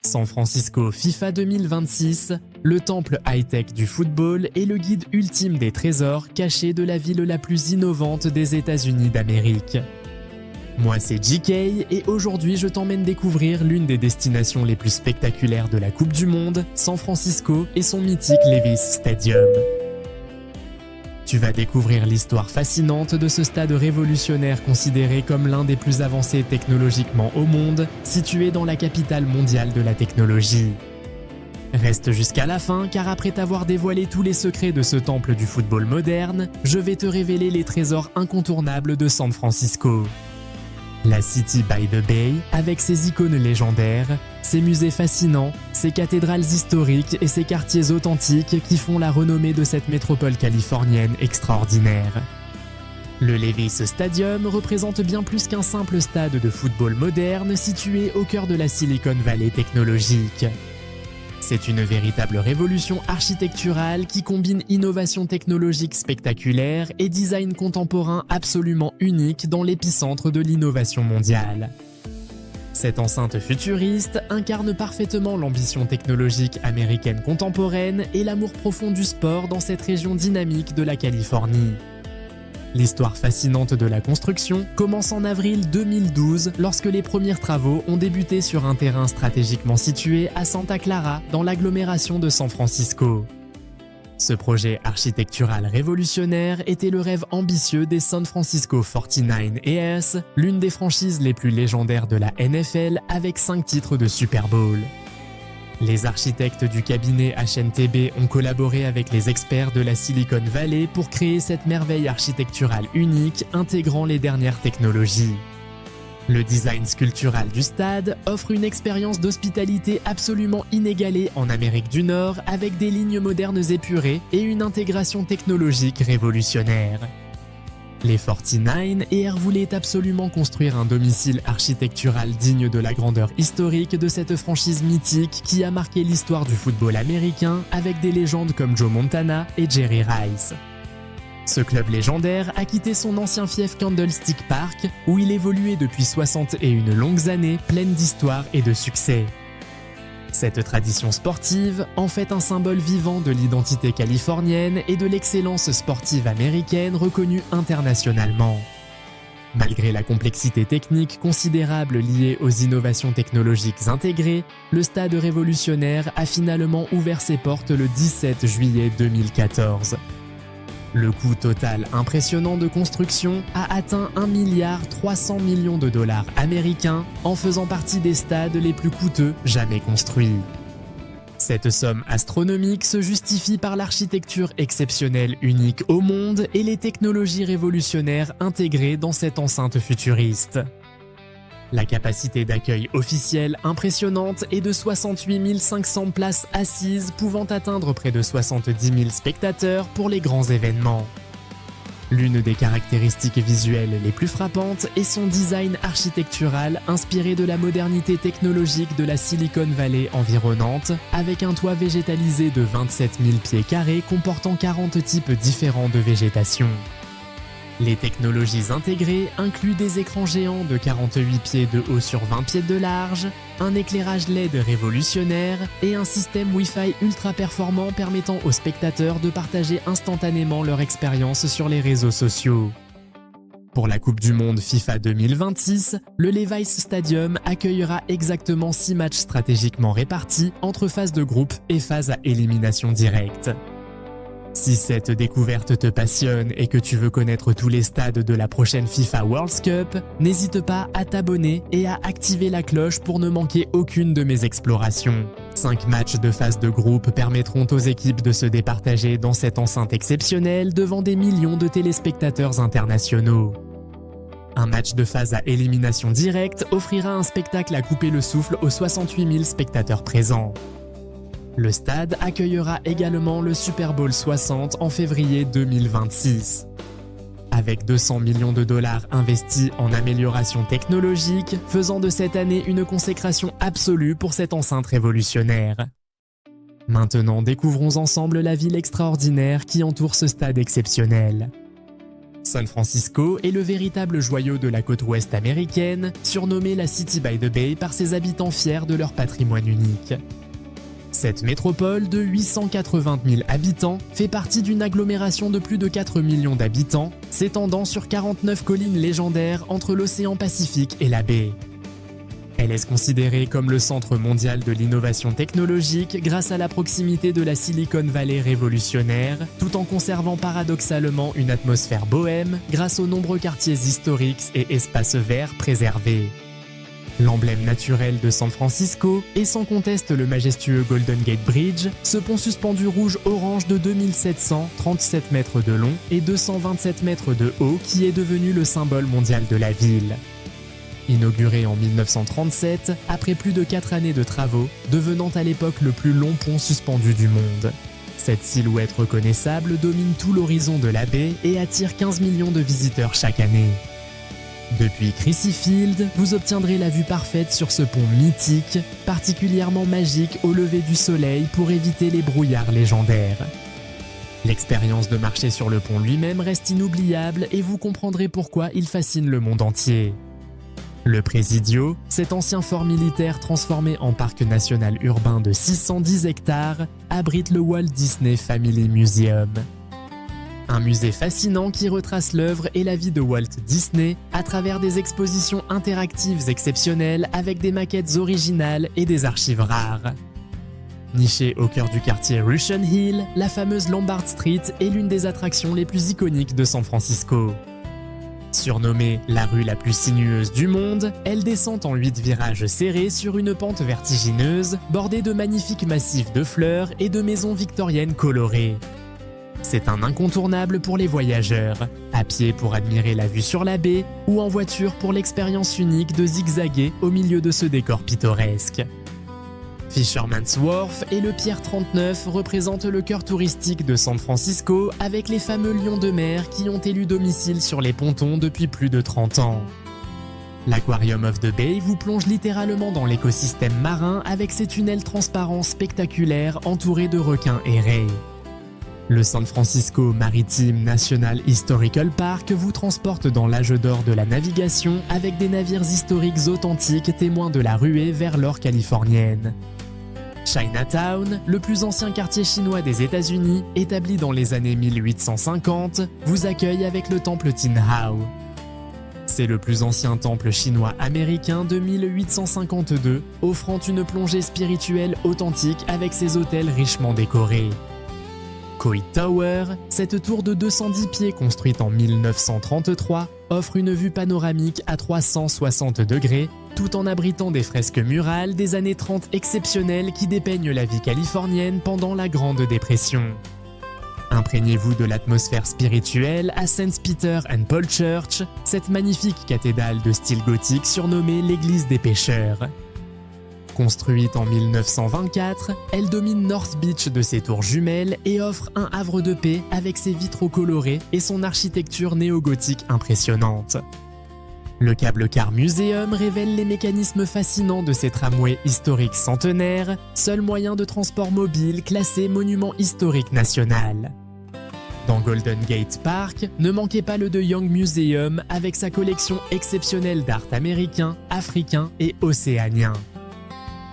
San Francisco FIFA 2026, le temple high-tech du football est le guide ultime des trésors cachés de la ville la plus innovante des États-Unis d'Amérique. Moi c'est JK et aujourd'hui je t'emmène découvrir l'une des destinations les plus spectaculaires de la Coupe du Monde, San Francisco et son mythique Levi's Stadium. Tu vas découvrir l'histoire fascinante de ce stade révolutionnaire considéré comme l'un des plus avancés technologiquement au monde, situé dans la capitale mondiale de la technologie. Reste jusqu'à la fin car après t'avoir dévoilé tous les secrets de ce temple du football moderne, je vais te révéler les trésors incontournables de San Francisco. La City by the Bay, avec ses icônes légendaires, ses musées fascinants, ses cathédrales historiques et ses quartiers authentiques qui font la renommée de cette métropole californienne extraordinaire. Le Levi's Stadium représente bien plus qu'un simple stade de football moderne situé au cœur de la Silicon Valley technologique. C'est une véritable révolution architecturale qui combine innovation technologique spectaculaire et design contemporain absolument unique dans l'épicentre de l'innovation mondiale. Cette enceinte futuriste incarne parfaitement l'ambition technologique américaine contemporaine et l'amour profond du sport dans cette région dynamique de la Californie. L'histoire fascinante de la construction commence en avril 2012 lorsque les premiers travaux ont débuté sur un terrain stratégiquement situé à Santa Clara dans l'agglomération de San Francisco. Ce projet architectural révolutionnaire était le rêve ambitieux des San Francisco 49ers, l'une des franchises les plus légendaires de la NFL avec 5 titres de Super Bowl. Les architectes du cabinet HNTB ont collaboré avec les experts de la Silicon Valley pour créer cette merveille architecturale unique intégrant les dernières technologies. Le design sculptural du stade offre une expérience d'hospitalité absolument inégalée en Amérique du Nord avec des lignes modernes épurées et une intégration technologique révolutionnaire. Les 49ers voulaient absolument construire un domicile architectural digne de la grandeur historique de cette franchise mythique qui a marqué l'histoire du football américain avec des légendes comme Joe Montana et Jerry Rice. Ce club légendaire a quitté son ancien fief Candlestick Park où il évoluait depuis 61 longues années pleines d'histoire et de succès. Cette tradition sportive en fait un symbole vivant de l'identité californienne et de l'excellence sportive américaine reconnue internationalement. Malgré la complexité technique considérable liée aux innovations technologiques intégrées, le stade révolutionnaire a finalement ouvert ses portes le 17 juillet 2014. Le coût total impressionnant de construction a atteint 1,3 milliard de dollars américains en faisant partie des stades les plus coûteux jamais construits. Cette somme astronomique se justifie par l'architecture exceptionnelle unique au monde et les technologies révolutionnaires intégrées dans cette enceinte futuriste. La capacité d'accueil officielle impressionnante est de 68 500 places assises pouvant atteindre près de 70 000 spectateurs pour les grands événements. L'une des caractéristiques visuelles les plus frappantes est son design architectural inspiré de la modernité technologique de la Silicon Valley environnante, avec un toit végétalisé de 27 000 pieds carrés comportant 40 types différents de végétation. Les technologies intégrées incluent des écrans géants de 48 pieds de haut sur 20 pieds de large, un éclairage LED révolutionnaire et un système Wi-Fi ultra performant permettant aux spectateurs de partager instantanément leur expérience sur les réseaux sociaux. Pour la Coupe du Monde FIFA 2026, le Levi's Stadium accueillera exactement 6 matchs stratégiquement répartis entre phases de groupe et phases à élimination directe. Si cette découverte te passionne et que tu veux connaître tous les stades de la prochaine FIFA World Cup, n'hésite pas à t'abonner et à activer la cloche pour ne manquer aucune de mes explorations. 5 matchs de phase de groupe permettront aux équipes de se départager dans cette enceinte exceptionnelle devant des millions de téléspectateurs internationaux. Un match de phase à élimination directe offrira un spectacle à couper le souffle aux 68 000 spectateurs présents. Le stade accueillera également le Super Bowl 60 en février 2026. Avec 200 millions de dollars investis en amélioration technologique, faisant de cette année une consécration absolue pour cette enceinte révolutionnaire. Maintenant, découvrons ensemble la ville extraordinaire qui entoure ce stade exceptionnel. San Francisco est le véritable joyau de la côte ouest américaine, surnommée la City by the Bay par ses habitants fiers de leur patrimoine unique. Cette métropole de 880 000 habitants fait partie d'une agglomération de plus de 4 millions d'habitants, s'étendant sur 49 collines légendaires entre l'océan Pacifique et la baie. Elle est considérée comme le centre mondial de l'innovation technologique grâce à la proximité de la Silicon Valley révolutionnaire, tout en conservant paradoxalement une atmosphère bohème grâce aux nombreux quartiers historiques et espaces verts préservés. L'emblème naturel de San Francisco est sans conteste le majestueux Golden Gate Bridge, ce pont suspendu rouge-orange de 2737 mètres de long et 227 mètres de haut qui est devenu le symbole mondial de la ville. Inauguré en 1937, après plus de 4 années de travaux, devenant à l'époque le plus long pont suspendu du monde. Cette silhouette reconnaissable domine tout l'horizon de la baie et attire 15 millions de visiteurs chaque année. Depuis Crissy Field, vous obtiendrez la vue parfaite sur ce pont mythique, particulièrement magique au lever du soleil pour éviter les brouillards légendaires. L'expérience de marcher sur le pont lui-même reste inoubliable et vous comprendrez pourquoi il fascine le monde entier. Le Presidio, cet ancien fort militaire transformé en parc national urbain de 610 hectares, abrite le Walt Disney Family Museum. Un musée fascinant qui retrace l'œuvre et la vie de Walt Disney à travers des expositions interactives exceptionnelles avec des maquettes originales et des archives rares. Nichée au cœur du quartier Russian Hill, la fameuse Lombard Street est l'une des attractions les plus iconiques de San Francisco. Surnommée la rue la plus sinueuse du monde, elle descend en 8 virages serrés sur une pente vertigineuse, bordée de magnifiques massifs de fleurs et de maisons victoriennes colorées. C'est un incontournable pour les voyageurs, à pied pour admirer la vue sur la baie ou en voiture pour l'expérience unique de zigzaguer au milieu de ce décor pittoresque. Fisherman's Wharf et le Pier 39 représentent le cœur touristique de San Francisco avec les fameux lions de mer qui ont élu domicile sur les pontons depuis plus de 30 ans. L'Aquarium of the Bay vous plonge littéralement dans l'écosystème marin avec ses tunnels transparents spectaculaires entourés de requins airés. Le San Francisco Maritime National Historical Park vous transporte dans l'âge d'or de la navigation avec des navires historiques authentiques témoins de la ruée vers l'or californienne. Chinatown, le plus ancien quartier chinois des États-Unis, établi dans les années 1850, vous accueille avec le temple Tin Hau. C'est le plus ancien temple chinois américain de 1852, offrant une plongée spirituelle authentique avec ses autels richement décorés. Coit Tower, cette tour de 210 pieds construite en 1933, offre une vue panoramique à 360 degrés, tout en abritant des fresques murales des années 30 exceptionnelles qui dépeignent la vie californienne pendant la Grande Dépression. Imprégnez-vous de l'atmosphère spirituelle à St. Peter and Paul Church, cette magnifique cathédrale de style gothique surnommée l'Église des Pêcheurs. Construite en 1924, elle domine North Beach de ses tours jumelles et offre un havre de paix avec ses vitraux colorés et son architecture néo-gothique impressionnante. Le Cable Car Museum révèle les mécanismes fascinants de ces tramways historiques centenaires, seul moyen de transport mobile classé monument historique national. Dans Golden Gate Park, ne manquez pas le De Young Museum avec sa collection exceptionnelle d'art américain, africain et océanien.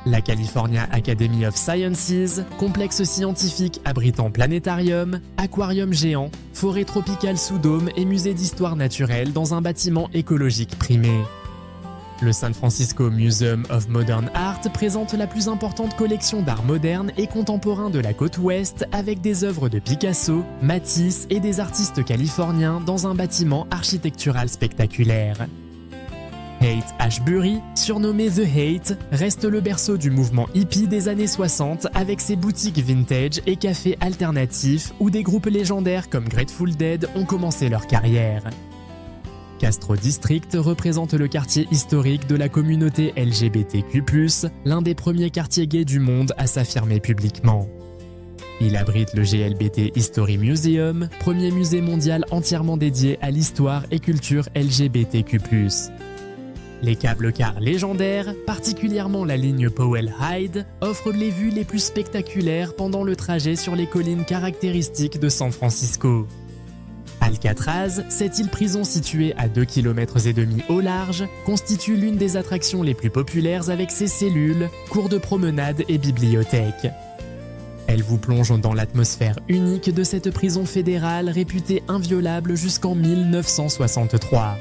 La California Academy of Sciences, complexe scientifique abritant planétarium, aquarium géant, forêt tropicale sous dôme et musée d'histoire naturelle dans un bâtiment écologique primé. Le San Francisco Museum of Modern Art présente la plus importante collection d'art moderne et contemporain de la côte ouest avec des œuvres de Picasso, Matisse et des artistes californiens dans un bâtiment architectural spectaculaire. Haight-Ashbury, surnommé The Haight, reste le berceau du mouvement hippie des années 60 avec ses boutiques vintage et cafés alternatifs où des groupes légendaires comme Grateful Dead ont commencé leur carrière. Castro District représente le quartier historique de la communauté LGBTQ+, l'un des premiers quartiers gays du monde à s'affirmer publiquement. Il abrite le GLBT History Museum, premier musée mondial entièrement dédié à l'histoire et culture LGBTQ+. Les câbles-cars légendaires, particulièrement la ligne Powell-Hyde, offrent les vues les plus spectaculaires pendant le trajet sur les collines caractéristiques de San Francisco. Alcatraz, cette île-prison située à 2,5 km au large, constitue l'une des attractions les plus populaires avec ses cellules, cours de promenade et bibliothèques. Elle vous plonge dans l'atmosphère unique de cette prison fédérale réputée inviolable jusqu'en 1963.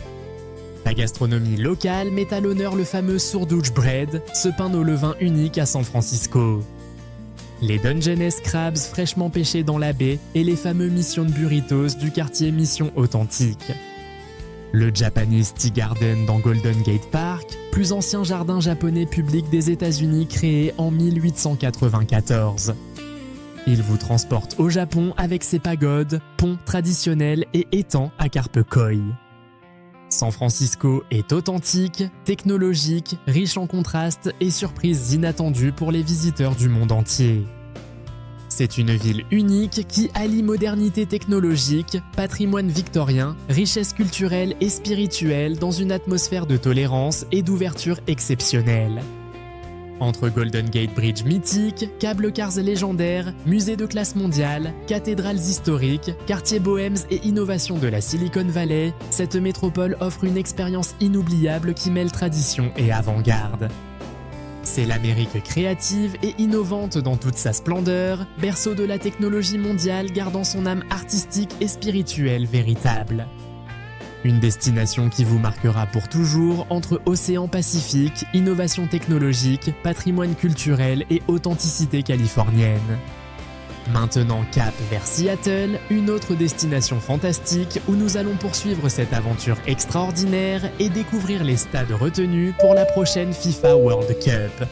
La gastronomie locale met à l'honneur le fameux Surdouche Bread, ce pain au levain unique à San Francisco. Les Dungeness Crabs fraîchement pêchés dans la baie et les fameux Mission Burritos du quartier Mission Authentique. Le Japanese Tea Garden dans Golden Gate Park, plus ancien jardin japonais public des États-Unis créé en 1894. Il vous transporte au Japon avec ses pagodes, ponts traditionnels et étangs à carpe koi. San Francisco est authentique, technologique, riche en contrastes et surprises inattendues pour les visiteurs du monde entier. C'est une ville unique qui allie modernité technologique, patrimoine victorien, richesse culturelle et spirituelle dans une atmosphère de tolérance et d'ouverture exceptionnelle. Entre Golden Gate Bridge mythique, câbles cars légendaires, musées de classe mondiale, cathédrales historiques, quartiers bohèmes et innovations de la Silicon Valley, cette métropole offre une expérience inoubliable qui mêle tradition et avant-garde. C'est l'Amérique créative et innovante dans toute sa splendeur, berceau de la technologie mondiale gardant son âme artistique et spirituelle véritable. Une destination qui vous marquera pour toujours entre océan Pacifique, innovation technologique, patrimoine culturel et authenticité californienne. Maintenant cap vers Seattle, une autre destination fantastique où nous allons poursuivre cette aventure extraordinaire et découvrir les stades retenus pour la prochaine FIFA World Cup.